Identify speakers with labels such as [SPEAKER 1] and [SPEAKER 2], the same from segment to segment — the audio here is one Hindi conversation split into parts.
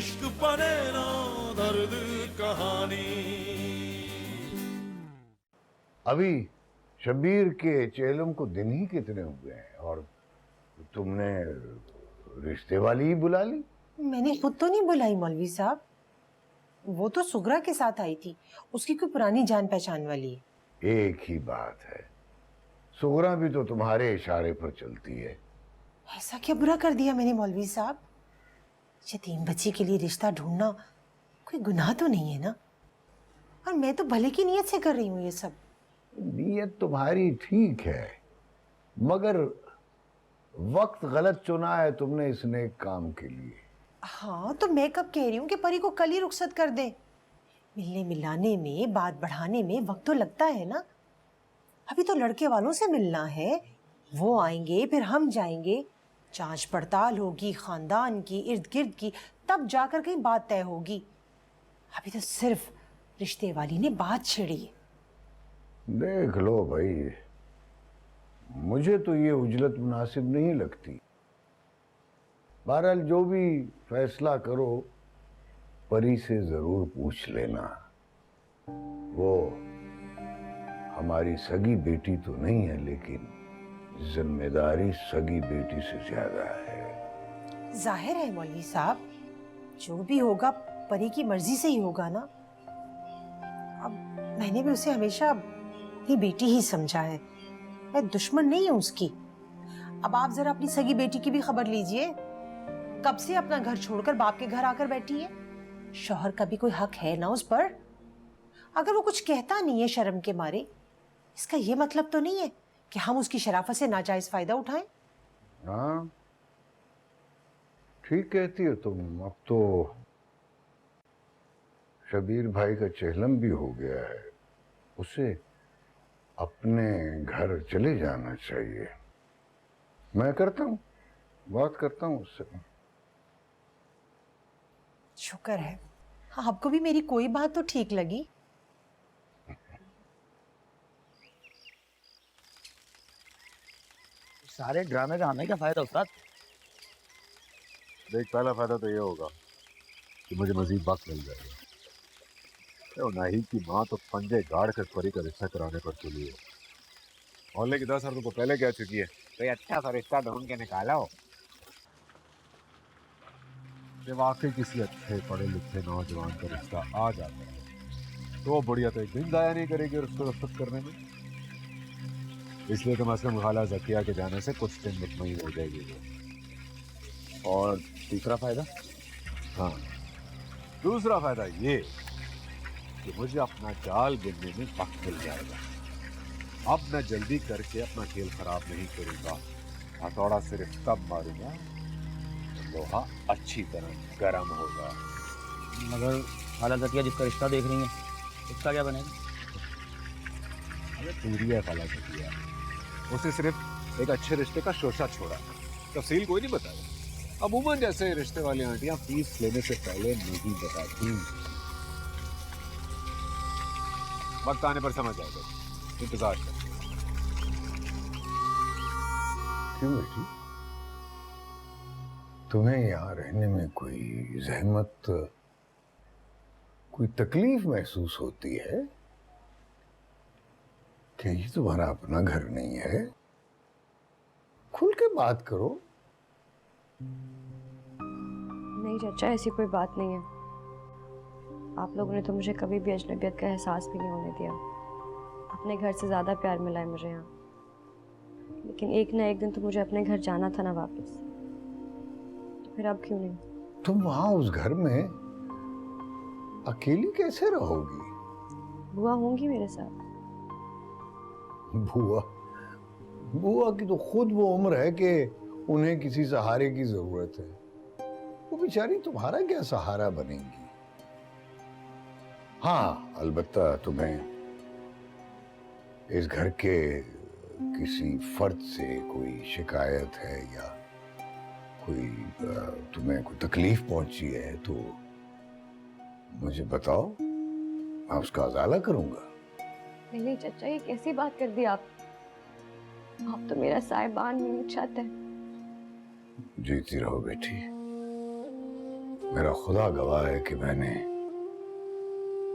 [SPEAKER 1] इश्क बने ना दर्द कहानी।
[SPEAKER 2] अभी शबीर के चेलम को दिन ही कितने हुए हैं और तुमने रिश्ते वाली ही बुला ली?
[SPEAKER 3] मैंने खुद तो नहीं बुलाई मौलवी साहब, वो तो सुगरा के साथ आई थी, उसकी कोई पुरानी जान पहचान वाली है।
[SPEAKER 2] एक ही बात है, सुगरा भी तो तुम्हारे इशारे पर चलती है।
[SPEAKER 3] ऐसा क्या बुरा कर दिया मैंने मौलवी साहब? यतीम बच्ची के लिए रिश्ता ढूंढना कोई गुनाह तो नहीं है ना? और मैं तो भले की नीयत से कर रही हूँ ये सब।
[SPEAKER 2] नीयत तुम्हारी ठीक है, मगर वक्त गलत चुना है तुमने इस नेक काम के लिए।
[SPEAKER 3] हाँ तो मैं कब कह रही हूँ कि परी को कल ही रुखसत कर दे? मिलने मिलाने में, बात बढ़ाने में वक्त तो लगता है ना। अभी तो लड़के वालों से मिलना है, वो आएंगे फिर हम जाएंगे, जांच पड़ताल होगी खानदान की, इर्द गिर्द की, तब जाकर कहीं बात तय होगी। अभी तो सिर्फ रिश्ते वाली ने बात छेड़ी है।
[SPEAKER 2] देख लो भाई, मुझे तो ये उजलत मुनासिब नहीं लगती। बहरहाल जो भी फैसला करो परी से जरूर पूछ लेना। वो हमारी सगी बेटी तो नहीं है, लेकिन जिम्मेदारी सगी बेटी से ज्यादा है।
[SPEAKER 3] जाहिर है मौलवी साहब, जो भी होगा परी की मर्जी से ही होगा ना। अब मैंने भी उसे हमेशा अपनी बेटी ही समझा है, मैं दुश्मन नहीं हूं उसकी। अब आप जरा अपनी सगी बेटी की भी खबर लीजिए, कब से अपना घर छोड़कर बाप के घर आकर बैठी है। शौहर का भी कोई हक है ना उस पर। अगर वो कुछ कहता नहीं है शर्म के मारे, इसका ये मतलब तो नहीं है कि हम उसकी शराफत से नाजायज फायदा उठाएं।
[SPEAKER 2] हाँ ठीक कहती हो तुम। अब तो शबीर भाई का चेहलम भी हो गया है, उसे अपने घर चले जाना चाहिए। मैं करता हूँ, बात करता हूँ उससे।
[SPEAKER 3] शुक्र है आपको भी मेरी कोई बात तो ठीक लगी।
[SPEAKER 4] सारे ड्रामे का हमें क्या फायदा उस्ताद?
[SPEAKER 5] देख, पहला फायदा तो ये होगा कि मुझे मजीद वक्त मिल जाएगा। तो नाहिद की माँ तो पंजे गाड़ कर परी का रिश्ता कराने पर तुली है। मोहल्ले की 10 औरतों को पहले कह चुकी है, कोई अच्छा सा रिश्ता ढूंढ के निकाला हो। जब वाकई किसी अच्छे पढ़े लिखे नौजवान का रिश्ता आ जाता है तो वो बुढ़िया तो एक दिन जाया नहीं करेगी और उसको रफ्त करने में। इसलिए तो मसलन खाला जकिया के जाने से कुछ दिन मुतमईन हो जाएगी।
[SPEAKER 4] और तीसरा फायदा?
[SPEAKER 5] हाँ, दूसरा फायदा ये कि मुझे अपना जाल बुनने में वक्त मिल जाएगा। अब मैं जल्दी करके अपना खेल खराब नहीं करूंगा। हथौड़ा सिर्फ तब मारूंगा जब लोहा अच्छी तरह गर्म होगा।
[SPEAKER 4] मगर खाला जकिया जिसका रिश्ता देख रही है उसका क्या बनेगा?
[SPEAKER 5] अरे पूरी है खाला जकिया, उसे सिर्फ एक अच्छे रिश्ते का शोशा छोड़ा, तफसील कोई नहीं बताया। अमूमन जैसे रिश्ते वाली आंटियां फीस लेने से पहले नहीं बताती। वक्त आने पर समझ आएगा, इंतजार कर।
[SPEAKER 2] क्यों बेटी, तुम्हें यहाँ रहने में कोई जहमत, कोई तकलीफ महसूस होती है? क्या ये तुम्हारा अपना घर नहीं है? खुल के बात करो।
[SPEAKER 6] नहीं चाचा, ऐसी कोई बात नहीं है। आप लोगों ने तो मुझे कभी भी अजनबियत का एहसास भी नहीं होने दिया। अपने घर से ज़्यादा प्यार मिला है मुझे यहाँ। लेकिन एक ना एक दिन तो मुझे अपने घर जाना था ना वापस, तो फिर अब क्यों नहीं?
[SPEAKER 2] तुम वहां उस घर में अकेली कैसे रहोगी?
[SPEAKER 6] बुआ होंगी मेरे साथ।
[SPEAKER 2] बुआ? बुआ की तो खुद वो उम्र है कि उन्हें किसी सहारे की जरूरत है। वो बेचारी तुम्हारा क्या सहारा बनेंगी? हाँ, अलबत्ता तुम्हें इस घर के किसी फर्द से कोई शिकायत है या कोई तुम्हें कोई तकलीफ पहुंची है तो मुझे बताओ, मैं उसका अजाला करूंगा।
[SPEAKER 6] नहीं चाचा, ये कैसी बात कर दी आप? आप तो मेरा साहिबान, मेरी छत है।
[SPEAKER 2] जीती रहो बेटी, मेरा खुदा गवाह है कि मैंने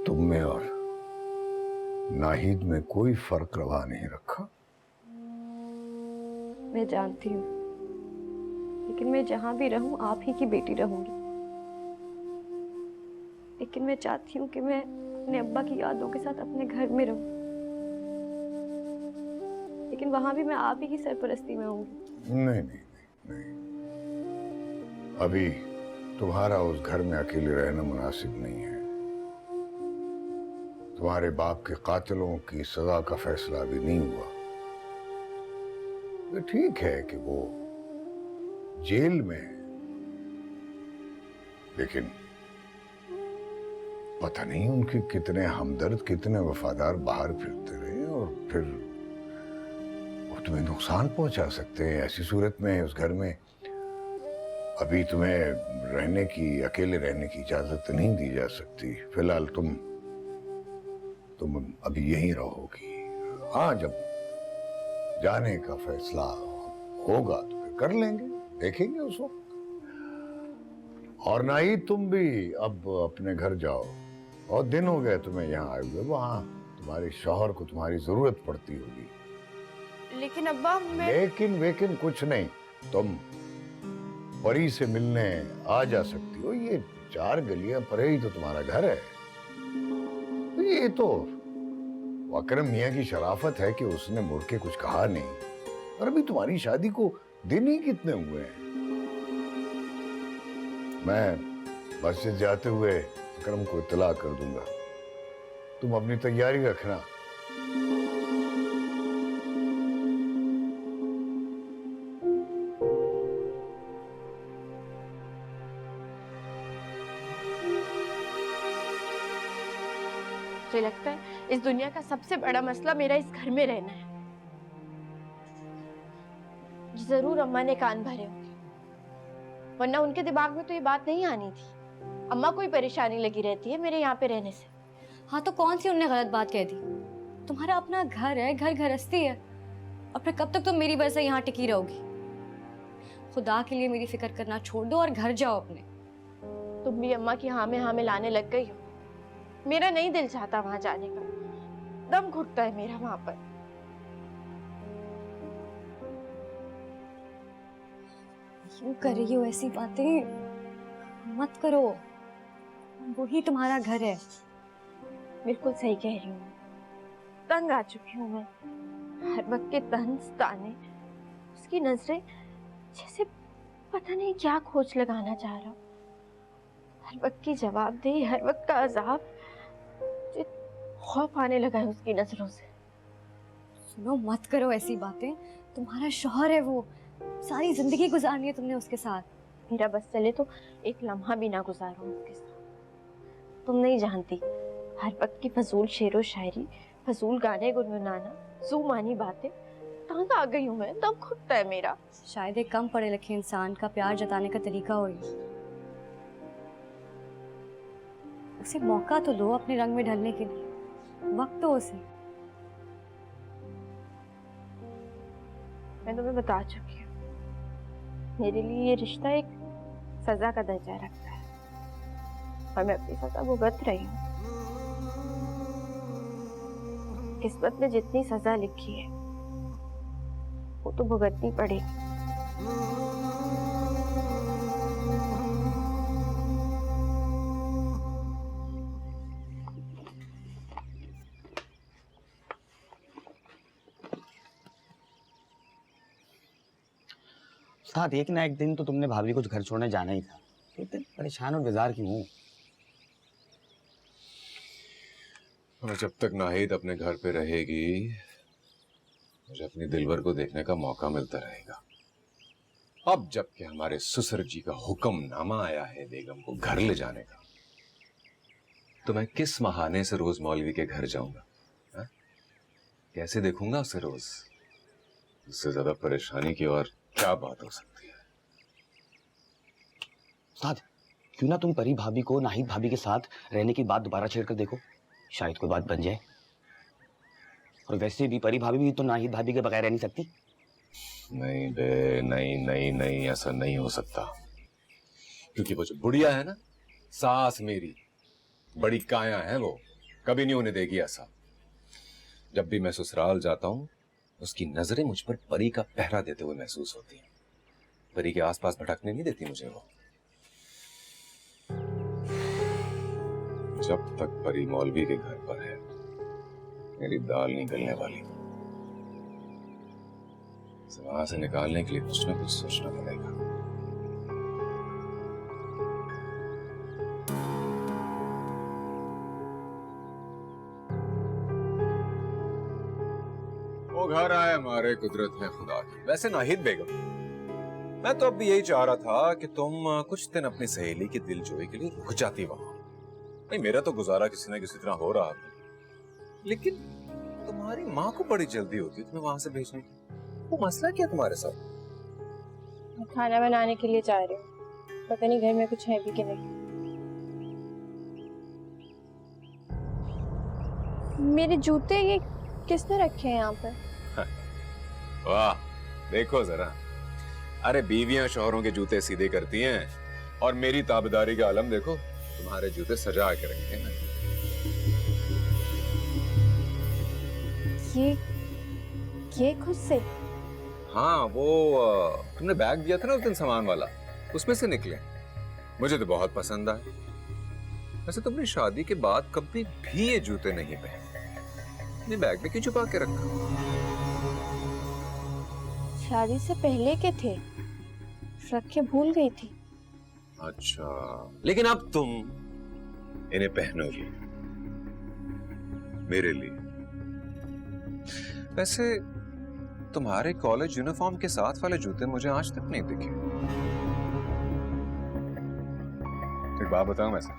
[SPEAKER 2] तुम में और नाहिद में कोई फर्क रवा नहीं रखा।
[SPEAKER 6] मैं जानती हूँ, लेकिन मैं जहाँ भी रहूँ आप ही की बेटी रहूंगी। लेकिन मैं चाहती हूँ कि मैं अपने अब्बा की यादों के साथ अपने घर में रहूँ, लेकिन वहां भी मैं आप ही की सरपरस्ती में होंगी।
[SPEAKER 2] नहीं नहीं नहीं नहीं, अभी तुम्हारा उस घर में अकेले रहना मुनासिब नहीं है। तुम्हारे बाप के कातिलों की सजा का फैसला अभी नहीं हुआ। ये ठीक है कि वो जेल में है, लेकिन पता नहीं उनके कितने हमदर्द, कितने वफादार बाहर फिरते रहे और फिर वो तुम्हें नुकसान पहुंचा सकते हैं। ऐसी सूरत में उस घर में अभी तुम्हें रहने की, अकेले रहने की इजाजत नहीं दी जा सकती। फिलहाल तुम अभी यहीं रहोगी। हाँ, जब जाने का फैसला होगा तो फिर कर लेंगे, देखेंगे उस वक्त। और ना ही तुम भी अब अपने घर जाओ। बहुत दिन हो गए तुम्हें यहाँ आए हुए। वहाँ तुम्हारे शौहर को तुम्हारी जरूरत पड़ती होगी।
[SPEAKER 6] लेकिन अब्बा मैं...
[SPEAKER 2] लेकिन कुछ नहीं। तुम परी से मिलने आ जा सकती हो। ये 4 गलियां परे ही तो तुम्हारा घर है। ये तो अकरम मियाँ की शराफत है कि उसने मुड़ के कुछ कहा नहीं। और अभी तुम्हारी शादी को दिन ही कितने हुए हैं। मैं मस्जिद जाते हुए अकरम को इत्तला कर दूंगा। तुम अपनी तैयारी रखना।
[SPEAKER 7] मुझे लगता है इस दुनिया का सबसे बड़ा मसला मेरा इस घर में रहना है। जरूर अम्मा ने कान भरे होंगे, वरना उनके दिमाग में तो ये बात नहीं आनी थी। अम्मा को ही परेशानी लगी रहती है मेरे यहाँ पे रहने से।
[SPEAKER 6] हाँ तो कौन सी उनने गलत बात कह दी? तुम्हारा अपना घर है, घर गृहस्थी है। और फिर कब तक तुम मेरी वजह से यहाँ टिकी रहोगी? खुदा के लिए मेरी फिक्र करना छोड़ दो और घर जाओ अपने।
[SPEAKER 7] तुम भी अम्मा की हाँ में लाने लग गई हो। मेरा नहीं दिल चाहता वहां जाने का, दम घुटता है मेरा वहां पर।
[SPEAKER 6] क्यों कर रही हो ऐसी बातें? मत करो, वही तुम्हारा घर है।
[SPEAKER 7] बिल्कुल सही कह रही हूँ। तंग आ चुकी हूँ मैं। हर वक्त के तंज ताने, उसकी नजरें, जैसे पता नहीं क्या खोज लगाना चाह रहा हूँ। हर वक्त की जवाबदेही, हर वक्त का अजाब, खौफ आने लगा है उसकी नजरों से।
[SPEAKER 6] सुनो, मत करो ऐसी बातें। तुम्हारा शौहर है वो, सारी जिंदगी गुजारनी है तुमने उसके साथ।
[SPEAKER 7] मेरा बस चले तो एक लम्हा भी ना गुजारूं उसके साथ। तुम नहीं जानती, हर वक्त की फजूल शेरो शायरी, फजूल गाने गुनगुनाना, ज़ुबानी बातें, तंग आ गई हूँ मैं, दम घुटता है मेरा।
[SPEAKER 6] शायद एक कम पढ़े लिखे इंसान का प्यार जताने का तरीका हो। उसे मौका तो दो अपने रंग में ढलने के लिए, वक्त दो उसे।
[SPEAKER 7] मैं तुम्हें बता चुकी हूँ, मेरे लिए ये रिश्ता एक सजा का दर्जा रखता है और मैं अपनी सजा भुगत रही हूँ। किस्मत में जितनी सजा लिखी है वो तो भुगतनी पड़ेगी।
[SPEAKER 4] साथ एक ना एक दिन तो तुमने भाभी को घर छोड़ने जाना ही था। तो इतने परेशान और बेजार क्यों हो?
[SPEAKER 5] और जब तक नाहिद अपने घर पे रहेगी, मुझे अपनी दिलबर को देखने का मौका मिलता रहेगा। अब जबकि हमारे ससुर जी का हुक्मनामा आया है बेगम को घर ले जाने का, तो मैं किस बहाने से रोज मौलवी के घर जाऊंगा? हा? कैसे देखूंगा उसे रोज? इससे ज्यादा परेशानी की और क्या बात हो सकती है?
[SPEAKER 4] साथ क्यों ना तुम परी भाभी को नाहिद भाभी के साथ रहने की बात दोबारा छेड़ कर देखो, शायद कोई बात बन जाए। और वैसे भी परी भाभी भी तो नाहिद भाभी के बगैर रह नहीं सकती।
[SPEAKER 5] नहीं बे, नहीं नहीं नहीं, ऐसा नहीं हो सकता। क्योंकि वो जो बुढ़िया है ना, सास मेरी बड़ी काया है, वो कभी नहीं होने देगी ऐसा। जब भी मैं ससुराल जाता हूँ उसकी नजरें मुझ पर परी का पहरा देते हुए महसूस होती हैं। परी के आसपास भटकने नहीं देती मुझे वो। जब तक परी मौलवी के घर पर है मेरी दाल नहीं गलने वाली। वहां से निकालने के लिए कुछ ना कुछ सोचना पड़ेगा। वो घर आए हमारे कुदरत में खुदा की। वैसे नाहिद बेगम, मैं तो अब भी यही चाह रहा था कि तुम कुछ दिन अपनी सहेली की दिलजोई के लिए रुक जाती वहां। नहीं, मेरा तो गुजारा किसी न किसी तरह हो रहा था, लेकिन तुम्हारी माँ को बड़ी जल्दी होती तुम्हें वहां से भेजने की। वो मसला क्या तुम्हारे साथ?
[SPEAKER 7] मैं खाना बनाने के लिए जा रही हूँ, पता नहीं घर में कुछ है भी कि नहीं। मेरे जूते ये किसने रखे हैं यहाँ पर?
[SPEAKER 5] वाह, देखो जरा। अरे बीवियां शौहरों के जूते सीधे करती हैं और मेरी ताबेदारी का आलम देखो, तुम्हारे जूते सजा के रखे हैं।
[SPEAKER 7] ये खुद से?
[SPEAKER 5] हाँ, वो तुमने बैग दिया था ना उस दिन सामान वाला, उसमें से निकले। मुझे तो बहुत पसंद आए। वैसे तुमने शादी के बाद कभी भी ये जूते नहीं पहने, अपने बैग में क्यों छुपा के रखा?
[SPEAKER 7] शादी से पहले के थे, रख के भूल गई थी।
[SPEAKER 5] अच्छा, लेकिन अब तुम इन्हें पहनोगी मेरे लिए। वैसे तुम्हारे कॉलेज यूनिफॉर्म के साथ वाले जूते मुझे आज तक नहीं दिखे। एक बात बताऊं, वैसे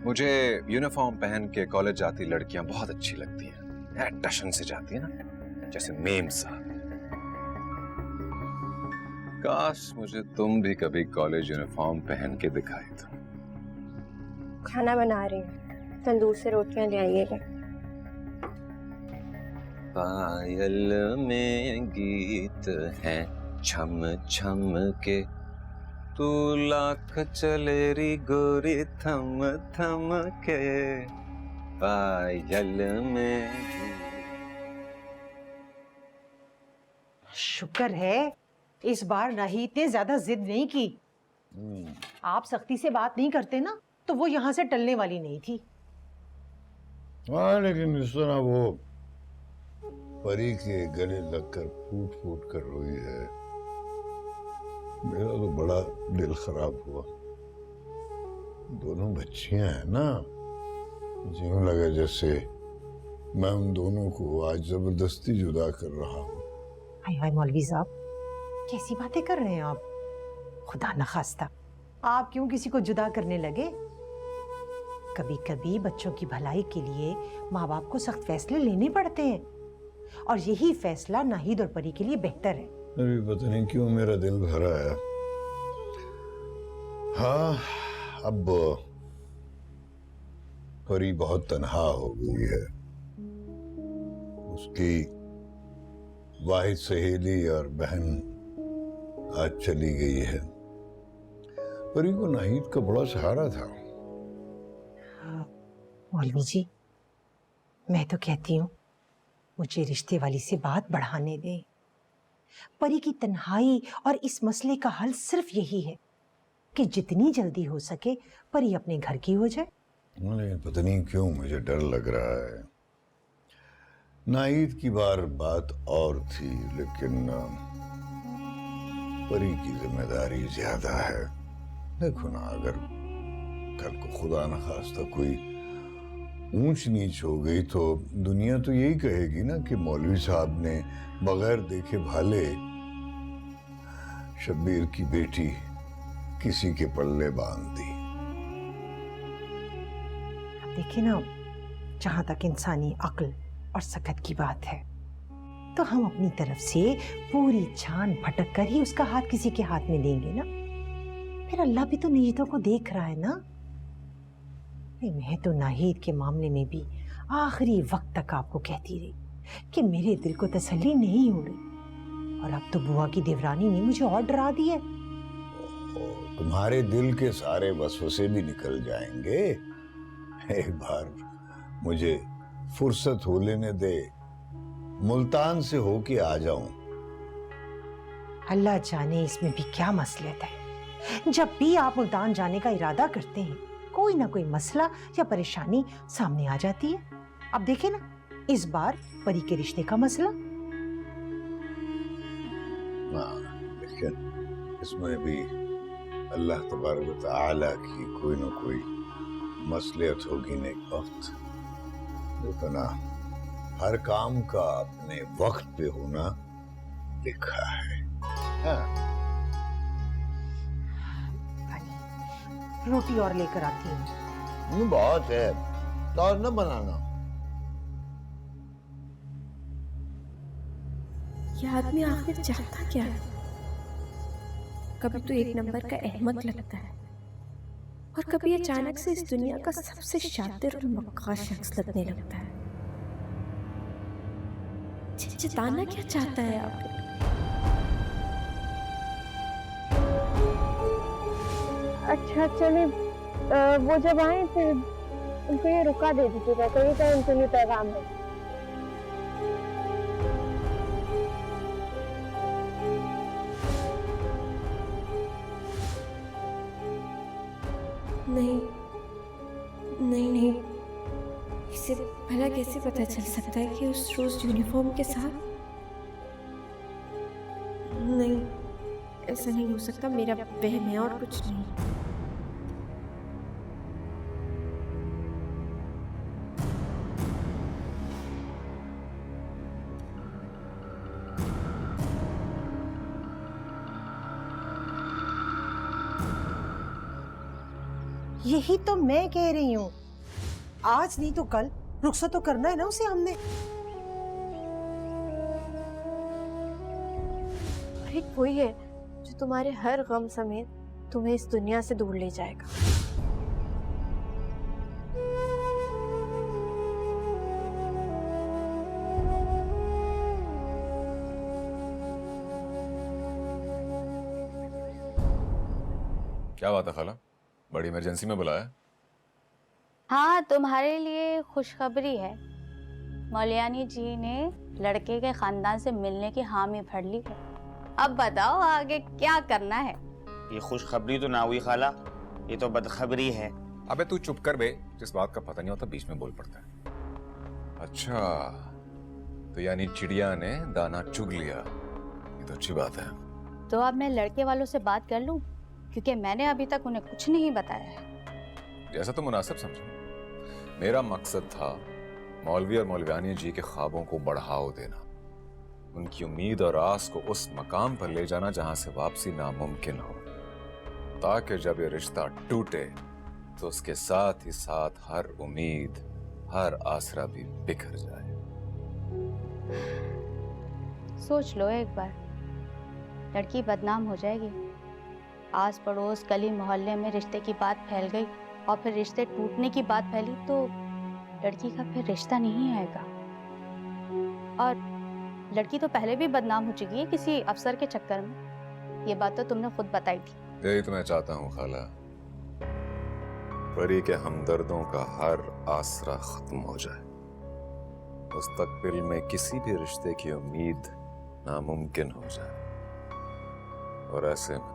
[SPEAKER 5] मुझे यूनिफॉर्म पहन के कॉलेज जाती लड़कियां बहुत अच्छी लगती हैं। टशन से जाती है ना, जैसे मेम साहब। काश मुझे तुम भी कभी कॉलेज यूनिफॉर्म पहन के दिखाई दो।
[SPEAKER 7] खाना बना रही हूँ, तंदूर से रोटियां ले आइएगा।
[SPEAKER 5] पायल में गीत है छम छम के, तू लाख चले री गोरी थम थम के, पायल में।
[SPEAKER 3] शुक्र है इस बार नाहिद ने ज्यादा जिद नहीं की। आप सख्ती से बात नहीं करते ना तो वो यहाँ से टलने वाली नहीं थी।
[SPEAKER 2] हाँ, लेकिन इस तरह वो परी के गले लगकर फूट फूट कर रोई है, मेरा तो बड़ा दिल खराब हुआ। दोनों बच्चियां हैं ना, यूं लगा जैसे मैं उन दोनों को आज जबरदस्ती जुदा कर रहा हूँ।
[SPEAKER 3] हाय हाय मौलवी साहब, कैसी बातें कर रहे हैं आप? खुदा न खास्ता आप क्यों किसी को जुदा करने लगे? कभी कभी बच्चों की भलाई के लिए माँ बाप को सख्त फैसले लेने पड़ते हैं, और यही फैसला नाहिद और परी के लिए बेहतर है।
[SPEAKER 2] अभी पता नहीं क्यों मेरा दिल भरा है। हाँ, अब परी बहुत तन्हा हो गई है। उसकी वाहिद सहेली और बहन आज चली गई है। परी को नाहिद का बड़ा सहारा था।
[SPEAKER 3] मौलवी जी, मैं तो कहती हूँ मुझे रिश्ते वाली से बात बढ़ाने दें। परी की तन्हाई और इस मसले का हल सिर्फ यही है कि जितनी जल्दी हो सके परी अपने घर की हो जाए।
[SPEAKER 2] लेकिन पता नहीं क्यों मुझे डर लग रहा है। नाहिद की बात और थी, लेकिन परी की जिम्मेदारी ज्यादा है। देखो ना, अगर कल को खुदा न खास्ता कोई ऊंच नीच हो गई तो दुनिया तो यही कहेगी ना कि मौलवी साहब ने बगैर देखे भाले शब्बीर की बेटी किसी के पल्ले बांध दी।
[SPEAKER 3] देखिए ना, जहां तक इंसानी अक्ल और सकत की बात है तो हम अपनी तरफ से पूरी छान भटक कर ही उसका हाथ किसी के हाथ में देंगे ना। फिर अल्लाह भी तो नीयतों को देख रहा है ना। मैं तो नाहिद के मामले में भी आखिरी वक्त तक आपको कहती रही कि मेरे दिल को तसल्ली नहीं हो रही, और अब तो बुआ की देवरानी ने मुझे और डरा दिया।
[SPEAKER 2] और तुम्हारे दिल के सारे वसवसे भी निकल जाएंगे। एक बार मुझे फुर्सत हो लेने दे, मुल्तान से होके आ जाऊं।
[SPEAKER 3] अल्लाह जाने इसमें भी क्या मसलियत है। जब भी आप मुल्तान जाने का इरादा करते हैं, कोई ना कोई मसला या परेशानी सामने आ जाती है। अब देखें ना, इस बार परी के रिश्ते का मसला।
[SPEAKER 2] हाँ, लेकिन इसमें भी अल्लाह तबारक व तआला की कोई ना कोई मसलियत होगी न एक वक्त। इतना हर काम का अपने वक्त पे होना लिखा है। हाँ।
[SPEAKER 3] रोटी और लेकर आती हूँ।
[SPEAKER 2] बहुत है, तो और न बनाना।
[SPEAKER 7] ये आदमी आखिर चाहता क्या है? कभी तो एक नंबर का अहमक लगता है और कभी अचानक से इस दुनिया का सबसे शातिर और मक्कार शख्स लगने लगता है। चिताना क्या चाहता है आखिर? अच्छा चले, वो जब आए फिर उनको ये रुका दे दीजिएगा, कहीं का उनके लिए पैगाम है। नहीं नहीं नहीं, इसे भला कैसे पता चल सकता है कि उस रोज यूनिफॉर्म के साथ? नहीं, ऐसा नहीं हो सकता, मेरा वहम है और कुछ नहीं।
[SPEAKER 3] यही तो मैं कह रही हूँ, आज नहीं तो कल रुखसत तो करना है ना उसे हमने।
[SPEAKER 7] एक वही है जो तुम्हारे हर गम समेत तुम्हें इस दुनिया से दूर ले जाएगा।
[SPEAKER 8] क्या बात है खाला, बड़ी इमरजेंसी में बुलाया?
[SPEAKER 9] हाँ, तुम्हारे लिए खुशखबरी है। मौलियानी जी ने लड़के के खानदान से मिलने की हामी भर ली है। अब बताओ आगे क्या करना है?
[SPEAKER 4] ये खुशखबरी तो ना हुई खाला, ये तो बदखबरी है।
[SPEAKER 8] अबे तू चुप कर बे, जिस बात का पता नहीं होता बीच में बोल पड़ता है। अच्छा, तो यानी चिड़िया ने दाना चुग लिया, ये तो अच्छी बात है।
[SPEAKER 9] तो अब मैं लड़के वालों से बात कर लूं, क्योंकि मैंने अभी तक उन्हें कुछ नहीं बताया है।
[SPEAKER 8] जैसा तो मुनासिब समझो। मेरा मकसद था मौलवी और मौलवियानी जी के ख्वाबों को बढ़ावा देना, उनकी उम्मीद और आस को उस मकाम पर ले जाना जहां से वापसी नामुमकिन हो, ताकि जब ये रिश्ता टूटे तो उसके साथ ही साथ हर उम्मीद, हर आसरा भी बिखर जाए।
[SPEAKER 9] सोच लो एक बार, लड़की बदनाम हो जाएगी, आस पड़ोस गली मोहल्ले में रिश्ते की बात फैल गई और फिर रिश्ते टूटने की बात फैली तो लड़की का फिर रिश्ता नहीं आएगा। और लड़की तो पहले भी बदनाम हो चुकी है किसी अफसर के चक्कर में, ये बात तो तुमने खुद बताई थी।
[SPEAKER 8] यही तो मैं चाहता हूँ खाला, परी के हमदर्दों का हर आसरा खत्म हो जाए, मुस्तकबिल में किसी भी रिश्ते की उम्मीद नामुमकिन हो जाए, और ऐसे में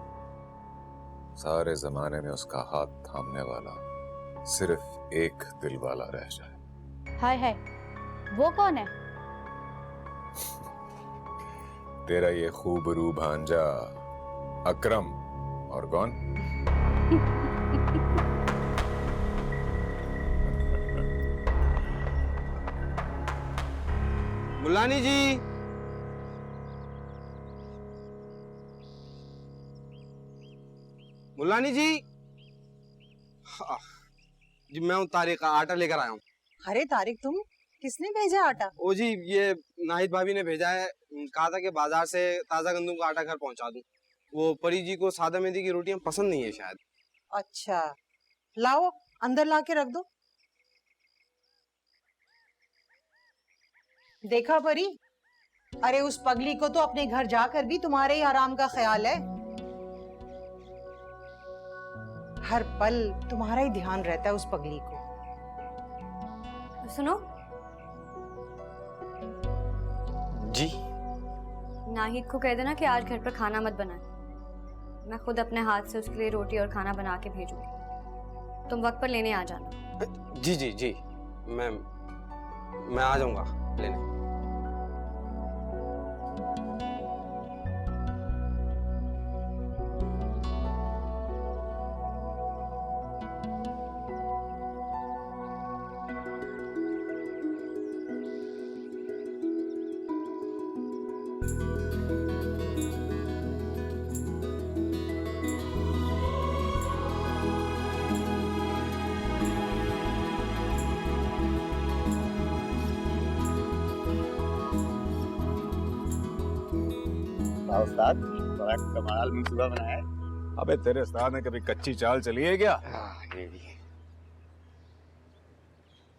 [SPEAKER 8] सारे जमाने में उसका हाथ थामने वाला सिर्फ एक दिल वाला रह जाए।
[SPEAKER 9] हाय हाय, वो कौन है?
[SPEAKER 8] तेरा ये खूबरू भांजा अकरम। और कौन?
[SPEAKER 10] मुल्लानी जी, मुल्लानी जी। हाँ, जी मैं हूँ तारिक, आटा लेकर आया हूँ।
[SPEAKER 3] अरे तारिक, तुम किसने भेजा आटा?
[SPEAKER 10] ओ जी, ये नाहिद भाभी ने भेजा है, कहा था कि बाजार से ताजा गंदम का आटा घर पहुँचा दूँ। वो परी जी को सादा मेहंदी की रोटियां पसंद नहीं है शायद।
[SPEAKER 3] अच्छा, लाओ अंदर ला के रख दो। देखा परी, अरे उस पगली को तो अपने घर जाकर भी तुम्हारे ही आराम का ख्याल है। हर पल तुम्हारा ही ध्यान रहता है उस पगली को।
[SPEAKER 6] सुनो
[SPEAKER 4] जी।
[SPEAKER 6] नाहिद को कह देना कि आज घर पर खाना मत बनाए, मैं खुद अपने हाथ से उसके लिए रोटी और खाना बना के भेजूंगी। तुम वक्त पर लेने आ जाना।
[SPEAKER 10] जी जी जी, मैं आ जाऊंगा लेने।
[SPEAKER 4] उस्ताद बड़ा कमाल मंसूबा बनाया है।
[SPEAKER 8] अबे तेरे उस्ताद ने कभी कच्ची चाल चली है क्या?
[SPEAKER 4] ये भी है।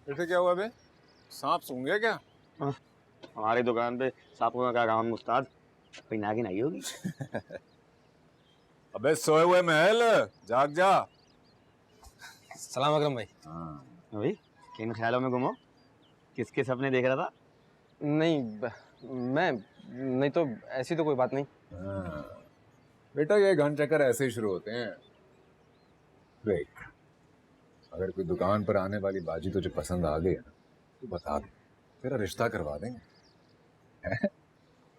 [SPEAKER 8] इसे क्या हुआ बे? सांप सूंघ गया क्या?
[SPEAKER 4] हमारी दुकान पे सांपों का क्या काम उस्ताद? कोई नागिन आई होगी।
[SPEAKER 8] अबे सोए हुए महल, जाग जा।
[SPEAKER 10] सलाम अकरम भाई।
[SPEAKER 4] भाई किन ख्यालों में गुमो? किसके सपने देख रहा था?
[SPEAKER 10] मैं नहीं तो ऐसी तो कोई बात नहीं।
[SPEAKER 8] बेटा ये घन चक्कर ऐसे ही शुरू होते हैं। देख, अगर कोई दुकान पर आने वाली बाजी तुझे पसंद आ गई ना तो बता दे, तेरा रिश्ता करवा देंगे।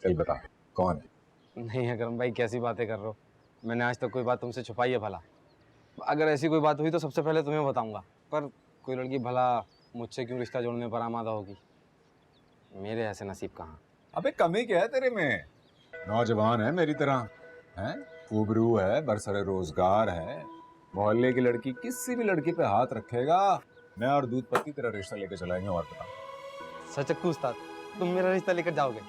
[SPEAKER 8] चल बता कौन है?
[SPEAKER 10] नहीं अकरम भाई, कैसी बातें कर रहे हो? मैंने आज तक कोई बात तुमसे छुपाई है भला? अगर ऐसी कोई बात हुई तो सबसे पहले तुम्हें बताऊंगा, पर कोई लड़की भला मुझसे क्यों रिश्ता जोड़ने पर आमादा होगी? मेरे ऐसे नसीब कहाँ।
[SPEAKER 8] अबे कमी क्या है तेरे में? नौजवान है मेरी तरह, हैं? खूबरू है, बरसरे रोजगार है, मोहल्ले की लड़की किसी भी लड़की पे हाथ रखेगा, मैं और दूध पत्ती तेरा रिश्ता लेके चलाएंगे। और बता।
[SPEAKER 10] सचक्कू उस्ताद, तुम मेरा रिश्ता लेकर जाओगे?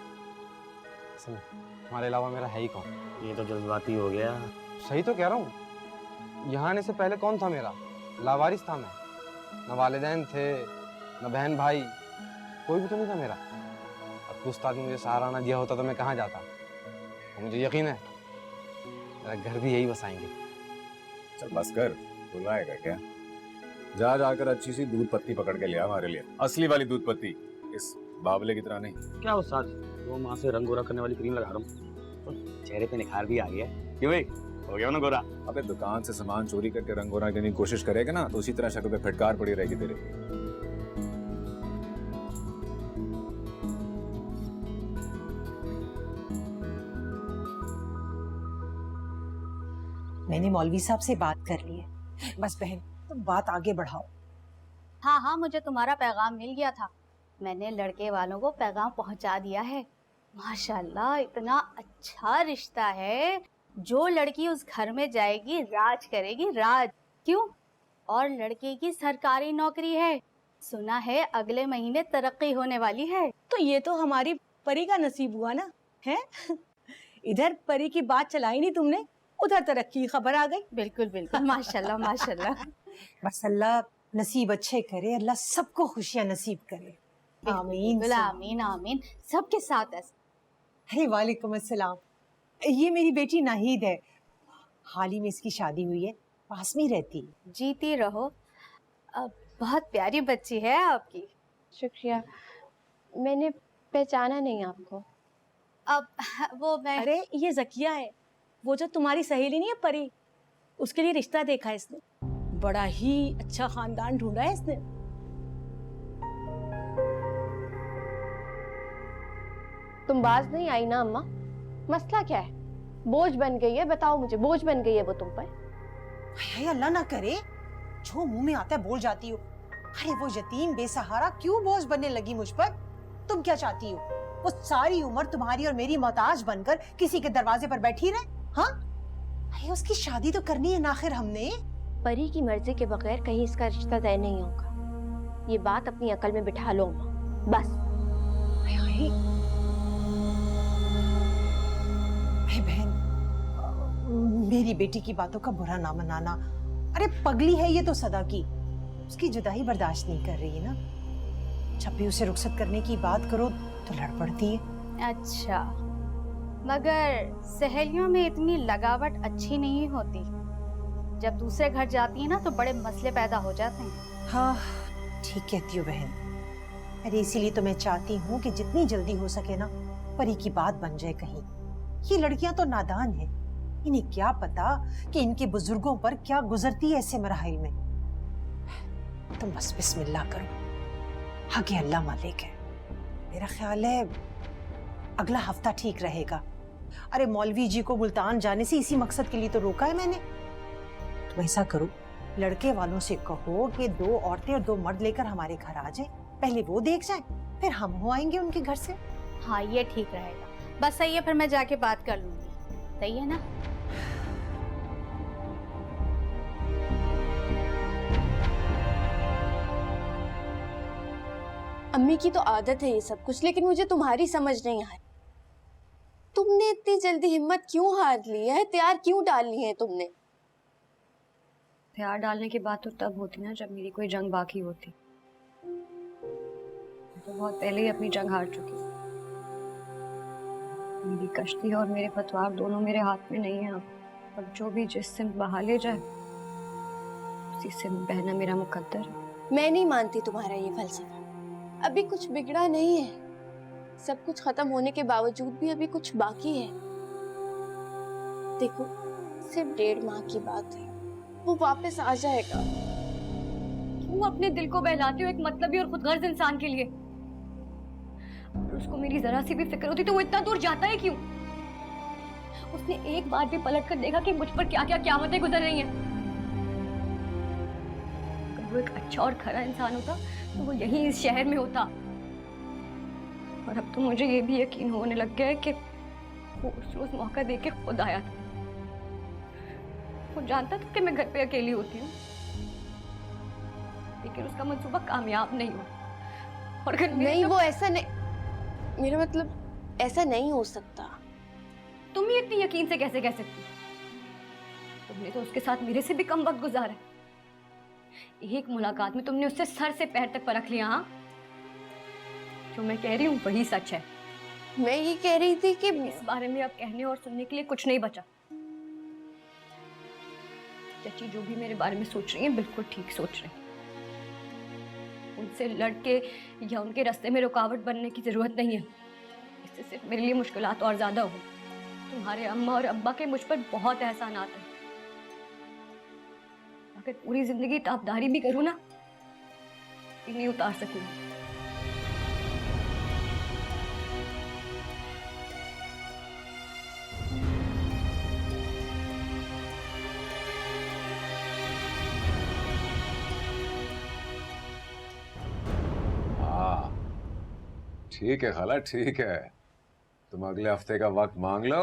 [SPEAKER 10] सुनो, तुम्हारे अलावा मेरा है ही कौन?
[SPEAKER 4] ये तो जज्बाती हो गया।
[SPEAKER 10] सही तो कह रहा हूँ। यहाँ आने से पहले कौन था मेरा? लावारिस था मैं। न वालिदैन थे, न बहन भाई, कोई भी तो नहीं था मेरा। अब उस्ताद ने मुझे सहारा ना दिया होता तो मैं कहाँ जाता? और मुझे यकीन है मेरा घर भी यही बसाएंगे।
[SPEAKER 8] चल बस कर, बुलाएगा क्या? जा जाकर अच्छी सी दूध पत्ती पकड़ के लिया हमारे लिए, असली वाली दूध पत्ती, इस बावले की तरह नहीं।
[SPEAKER 4] क्या उस्ताद, वो माँ से रंग गोरा करने वाली क्रीम लगा रहा हूँ, चेहरे पे निखार भी आ गया। क्यों भाई, हो गया ना गोरा?
[SPEAKER 8] अबे दुकान से सामान चोरी करके रंग गोरा करने की कोशिश करेगा ना तो उसी तरह शक्ल पे फटकार पड़ी रहेगी तेरे।
[SPEAKER 3] मैंने मौलवी साहब से बात कर ली है। बस बहन तुम बात आगे बढ़ाओ।
[SPEAKER 9] हाँ हाँ, मुझे तुम्हारा पैगाम मिल गया था, मैंने लड़के वालों को पैगाम पहुंचा दिया है। माशाल्लाह इतना अच्छा रिश्ता है, जो लड़की उस घर में जाएगी राज करेगी, राज। क्यों? और लड़के की सरकारी नौकरी है, सुना है अगले महीने तरक्की होने वाली है।
[SPEAKER 11] तो ये तो हमारी परी का नसीब हुआ ना, है? इधर परी की बात चलाई नहीं तुमने, उधर तरक्की की खबर आ गई।
[SPEAKER 9] बिल्कुल बिल्कुल, माशाल्लाह माशाल्लाह।
[SPEAKER 3] बस अल्लाह नसीब अच्छे करे, अल्लाह सबको खुशियां नसीब करे। आमीन
[SPEAKER 9] आमीन आमीन, सबके साथ ऐसा।
[SPEAKER 3] अरे वालेकुम अस्सलाम, ये मेरी बेटी नाहिद है, हाल ही में इसकी शादी हुई है, पास में रहती है।
[SPEAKER 9] जीती रहो, बहुत प्यारी बच्ची है आपकी।
[SPEAKER 7] शुक्रिया, मैंने पहचाना नहीं आपको।
[SPEAKER 9] अब वो मैं,
[SPEAKER 11] अरे ये जकिया है, वो जो तुम्हारी सहेली नहीं है परी, उसके लिए रिश्ता देखा है इसने, बड़ा ही अच्छा खानदान ढूंढा है इसने।
[SPEAKER 7] तुम बाज नहीं आई ना अम्मा? मसला क्या है? बोझ बन गई है? बताओ मुझे, बोझ बन गई है वो तुम पर?
[SPEAKER 3] हाय अल्लाह ना करे, जो मुंह में आता है बोल जाती हो। अरे वो यतीम बेसहारा क्यों बोझ बनने लगी मुझ पर? तुम क्या चाहती हो? वो सारी उम्र तुम्हारी और मेरी मोहताज बनकर किसी के दरवाजे पर बैठी रहे? हाँ, अरे उसकी शादी तो करनी है ना आखिर हमने।
[SPEAKER 7] परी की मर्जी के बगैर कहीं इसका रिश्ता तय नहीं होगा, ये बात अपनी अकल में बिठा लो अम्मा, बस।
[SPEAKER 3] बहन, मेरी बेटी की बातों का बुरा ना मनाना। अरे पगली है ये तो सदा की, उसकी जुदाई बर्दाश्त नहीं कर रही है ना। जब भी उसे रुखसत करने की बात करो तो लड़ पड़ती है।
[SPEAKER 9] अच्छा, मगर सहेलियों में इतनी लगावट अच्छी नहीं होती। जब दूसरे घर जाती है ना तो बड़े मसले पैदा हो जाते हैं।
[SPEAKER 3] हाँ ठीक कहती हो बहन। अरे इसीलिए तो मैं चाहती हूँ कि जितनी जल्दी हो सके ना परी की बात बन जाए कहीं। ये लड़कियां तो नादान हैं, इन्हें क्या पता कि इनके बुजुर्गों पर क्या गुजरती है ऐसे मराहिल में। तुम बस बिस्मिल्लाह करो, आगे अल्लाह मालिक है। मेरा ख्याल है अगला हफ्ता ठीक रहेगा। अरे मौलवी जी को मुल्तान जाने से इसी मकसद के लिए तो रोका है मैंने। तुम ऐसा करो, लड़के वालों से कहो कि 2 औरतें और 2 मर्द लेकर हमारे घर आ जाए, पहले वो देख जाए फिर हम हो आएंगे उनके घर से।
[SPEAKER 9] हाँ ये ठीक रहेगा, बस सही है, फिर मैं जाके बात कर लूंगी। सही है ना?
[SPEAKER 7] अम्मी की तो आदत है ये सब कुछ, लेकिन मुझे तुम्हारी समझ नहीं आ रही। तुमने इतनी जल्दी हिम्मत क्यों हार ली है? तैयार क्यों डाल ली है तुमने?
[SPEAKER 6] प्यार डालने की बात तो तब होती ना जब मेरी कोई जंग बाकी होती। तो बहुत पहले ही अपनी जंग हार चुकी। मेरी कश्ती और मेरे पतवार दोनों मेरे हाथ में नहीं है अब जो भी जिस सिम बहा ले जाए उसी सिम बहना मेरा मुकद्दर है।
[SPEAKER 7] मैं नहीं मानती तुम्हारा ये फलसफा। अभी कुछ बिगड़ा नहीं है, सब कुछ खत्म होने के बावजूद भी अभी कुछ बाकी है। देखो सिर्फ 1.5 माह की बात है, वो वापस आ जाएगा।
[SPEAKER 6] क्यों अपने दिल को बहलाते हो एक मतलबी और खुदगर्ज इंसान के लिए? और उसको मेरी जरा सी भी फिक्र होती तो वो इतना दूर जाता है क्यों? उसने एक बार भी पलट कर देखा कि मुझ पर क्या क्या क़यामतें गुजर रही हैं। अगर वो एक अच्छा और खरा इंसान होता तो वो यहीं इस शहर में होता। और अब तो मुझे ये भी यकीन होने लग गया है कि वो उस रोज मौका देके खुद आया था। वो जानता था कि मैं घर पे अकेली होती हूँ, लेकिन उसका मंसूबा कामयाब नहीं हुआ। और अगर
[SPEAKER 7] नहीं वो ऐसा नहीं, मेरा मतलब ऐसा नहीं हो सकता।
[SPEAKER 6] तुम ही इतनी यकीन से कैसे कह सकती? तुमने तो उसके साथ मेरे से भी कम वक्त गुजारा है। एक मुलाकात में तुमने उससे सर से पैर तक परख लिया। हाँ, जो मैं कह रही हूँ वही सच है।
[SPEAKER 7] मैं ये कह रही थी कि
[SPEAKER 6] इस बारे में अब कहने और सुनने के लिए कुछ नहीं बचा। चाची जो भी मेरे बारे में सोच रही हैं बिल्कुल ठीक सोच रही हैं। उनसे लड़के या उनके रास्ते में रुकावट बनने की जरूरत नहीं है। इससे सिर्फ मेरे लिए मुश्किलात और ज्यादा हो। तुम्हारे अम्मा और अब्बा के मुझ पर बहुत एहसानात हैं। अगर पूरी जिंदगी ताबदारी भी करूँ ना नहीं उतार सकूंगी।
[SPEAKER 8] ठीक है खाला, ठीक है। तुम अगले हफ्ते का वक्त मांग लो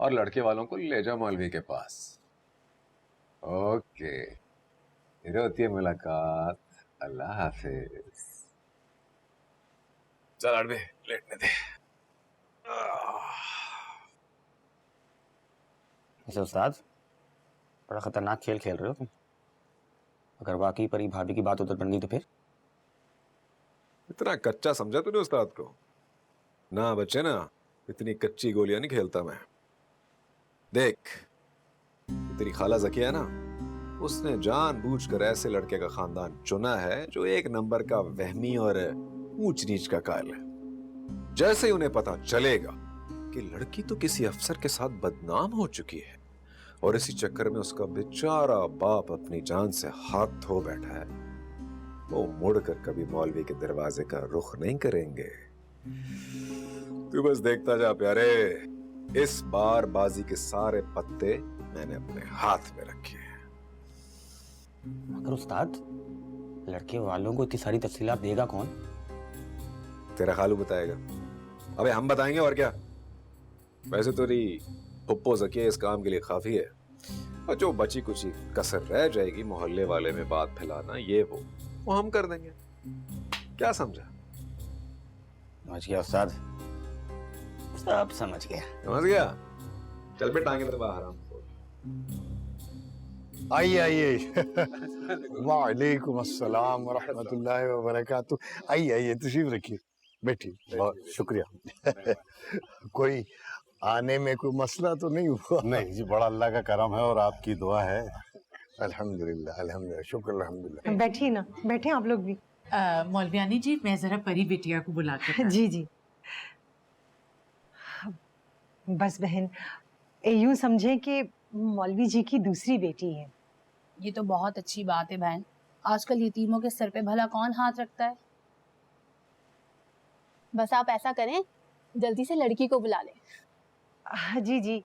[SPEAKER 8] और लड़के वालों को ले जाओ मौलवी के पास। ओके, फिर होती है मुलाकात। अल्लाह हाफिज। चल अड़बे, लेटने दे।
[SPEAKER 4] वैसे उस्ताद बड़ा खतरनाक खेल खेल रहे हो तुम। अगर वाकई परी भाभी की बात उधर बन गई तो फिर?
[SPEAKER 8] इतना कच्चा समझा तूने उस्ताद को? ना बच्चे ना, इतनी कच्ची गोलियां नहीं खेलता मैं। देख, तेरी खाला ज़किया है ना, उसने जानबूझकर ऐसे लड़के का खानदान चुना है जो एक नंबर का वहमी और ऊंच नीच का कायल है। जैसे ही उन्हें पता चलेगा कि लड़की तो किसी अफसर के साथ बदनाम हो चुकी है और इसी चक्कर में उसका बेचारा बाप अपनी जान से हाथ धो बैठा है, वो मुड़कर कभी मौलवी के दरवाजे का रुख नहीं करेंगे। तू बस देखता जा प्यारे, इस बार बाजी के सारे पत्ते मैंने अपने हाथ में रखे हैं।
[SPEAKER 4] मगर उस्ताद, लड़के वालों को इतनी सारी तफसीलात देगा कौन?
[SPEAKER 8] तेरा खालू बताएगा। अबे हम बताएंगे और क्या। वैसे तो फुप्पो ज़किया इस काम के लिए काफी है, और जो बची कुची कसर रह जाएगी मोहल्ले वाले में बात फैलाना ये वो हम कर देंगे। क्या समझा?
[SPEAKER 4] समझ गया उस्ताद, सब समझ गया।
[SPEAKER 8] समझ गया? चल पे टांगे तो बाहर।
[SPEAKER 2] आइए आइए। वालेकुम अस्सलाम वरहमतुल्लाहि वबरकातुह। आइए आइए, तशरीफ रखिए, बैठिए। बहुत शुक्रिया। कोई आने में कोई मसला तो नहीं हुआ?
[SPEAKER 12] नहीं जी, बड़ा अल्लाह का करम है और आपकी दुआ है।
[SPEAKER 2] अल्हम्दुलिल्लाह अल्हम्दुलिल्लाह शुक्र अल्हम्दुलिल्लाह।
[SPEAKER 3] बैठिए ना, बैठे आप लोग भी।
[SPEAKER 12] मौलवियानी जी, मैं जरा परी बिटिया को बुला कर
[SPEAKER 3] जी जी। बस बहन, यूं समझें कि मौलवी जी की दूसरी बेटी है।
[SPEAKER 11] ये तो बहुत अच्छी बात है बहन। आजकल यतीमों के सर पे भला कौन हाथ रखता है।
[SPEAKER 13] बस आप ऐसा करें, जल्दी से लड़की को बुला लें।
[SPEAKER 3] जी जी।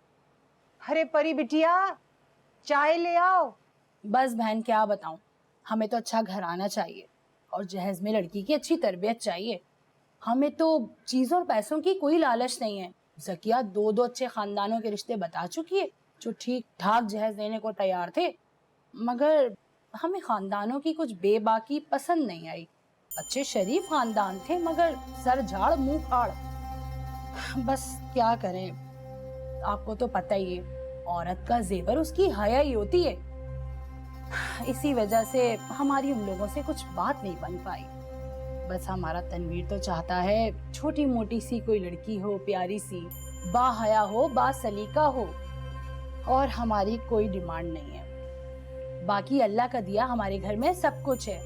[SPEAKER 3] अरे परी बिटिया, चाय ले आओ।
[SPEAKER 11] बस बहन क्या बताऊं, हमें तो अच्छा घराना चाहिए और जहेज में लड़की की अच्छी तरबियत चाहिए। हमें तो चीज़ों और पैसों की कोई लालच नहीं है। ज़किया दो अच्छे खानदानों के रिश्ते बता चुकी है जो ठीक ठाक जहेज देने को तैयार थे, मगर हमें खानदानों की कुछ बेबाकी पसंद नहीं आई। अच्छे शरीफ खानदान थे मगर सर झाड़ मुंह फाड़। बस क्या करें, आपको तो पता ही है, औरत का जेवर उसकी हया ही होती है। इसी वजह से हमारी उन लोगों से कुछ बात नहीं बन पाई। बस हमारा तनवीर तो चाहता है छोटी मोटी सी कोई लड़की हो, प्यारी सी, बाहया हो, बासलीका हो, और हमारी कोई डिमांड नहीं है। बाकी अल्लाह का दिया हमारे घर में सब कुछ है,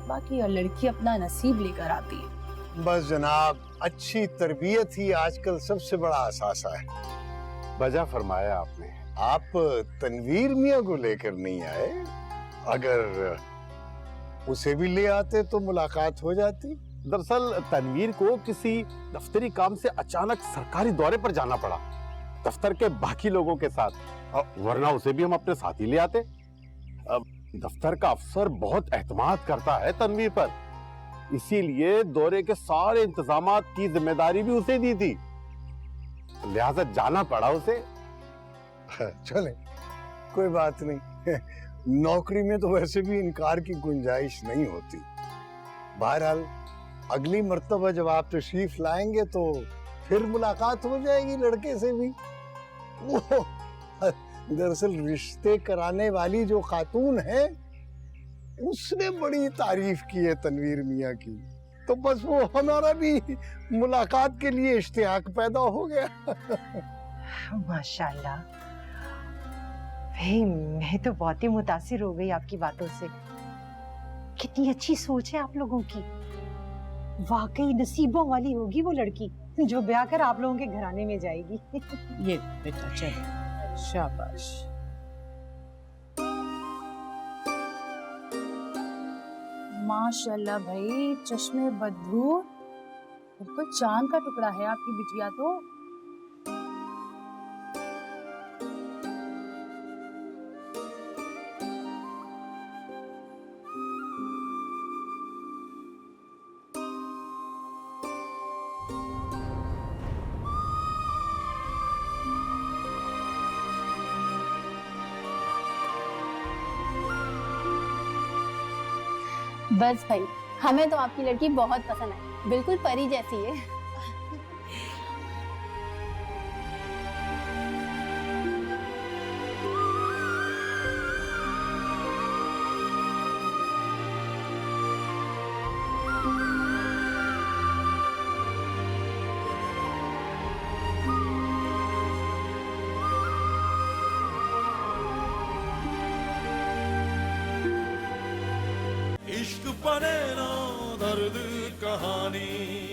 [SPEAKER 11] बाकी हर लड़की अपना नसीब लेकर आती है।
[SPEAKER 2] बस जनाब, अच्छी तरबियत ही आजकल सबसे बड़ा असासा है।
[SPEAKER 5] वजह फरमाया आपने।
[SPEAKER 2] आप तनवीर मियाँ को लेकर नहीं आए, अगर उसे भी ले आते तो मुलाकात हो जाती।
[SPEAKER 5] दरअसल तनवीर को किसी दफ्तरी काम से अचानक सरकारी दौरे पर जाना पड़ा, दफ्तर के बाकी लोगों के साथ, वरना उसे भी हम अपने साथ ही ले आते। अब दफ्तर का अफसर बहुत एतमाद करता है तनवीर पर, इसीलिए दौरे के सारे इंतजामात की जिम्मेदारी भी उसे दी थी, लिहाजा जाना पड़ा उसे।
[SPEAKER 2] चले, कोई बात नहीं। नौकरी में तो वैसे भी इनकार की गुंजाइश नहीं होती। बहरहाल अगली मर्तबा जब आप तशरीफ लाएंगे तो फिर मुलाकात हो जाएगी लड़के से भी। वो दरअसल रिश्ते कराने वाली जो खातून है उसने बड़ी तारीफ की है तनवीर मियाँ की, तो बस वो हमारा भी मुलाकात के लिए इश्तियाक पैदा हो गया।
[SPEAKER 3] माशाल्लाह भाई, मैं तो बहुत ही मुतासिर हो गई आपकी बातों से। कितनी अच्छी सोच है आप लोगों की। वाकई नसीबों वाली होगी वो लड़की जो ब्याह कर आप लोगों के घराने में जाएगी।
[SPEAKER 12] ये बेटा चलो, शाबाश।
[SPEAKER 11] माशाल्लाह भाई, चश्मे बदबू, बिल्कुल चांद का टुकड़ा है आपकी बिटिया तो।
[SPEAKER 13] बस भाई, हमें तो आपकी लड़की बहुत पसंद आई, बिल्कुल परी जैसी है।
[SPEAKER 1] इश्क पने ना दर्द कहानी।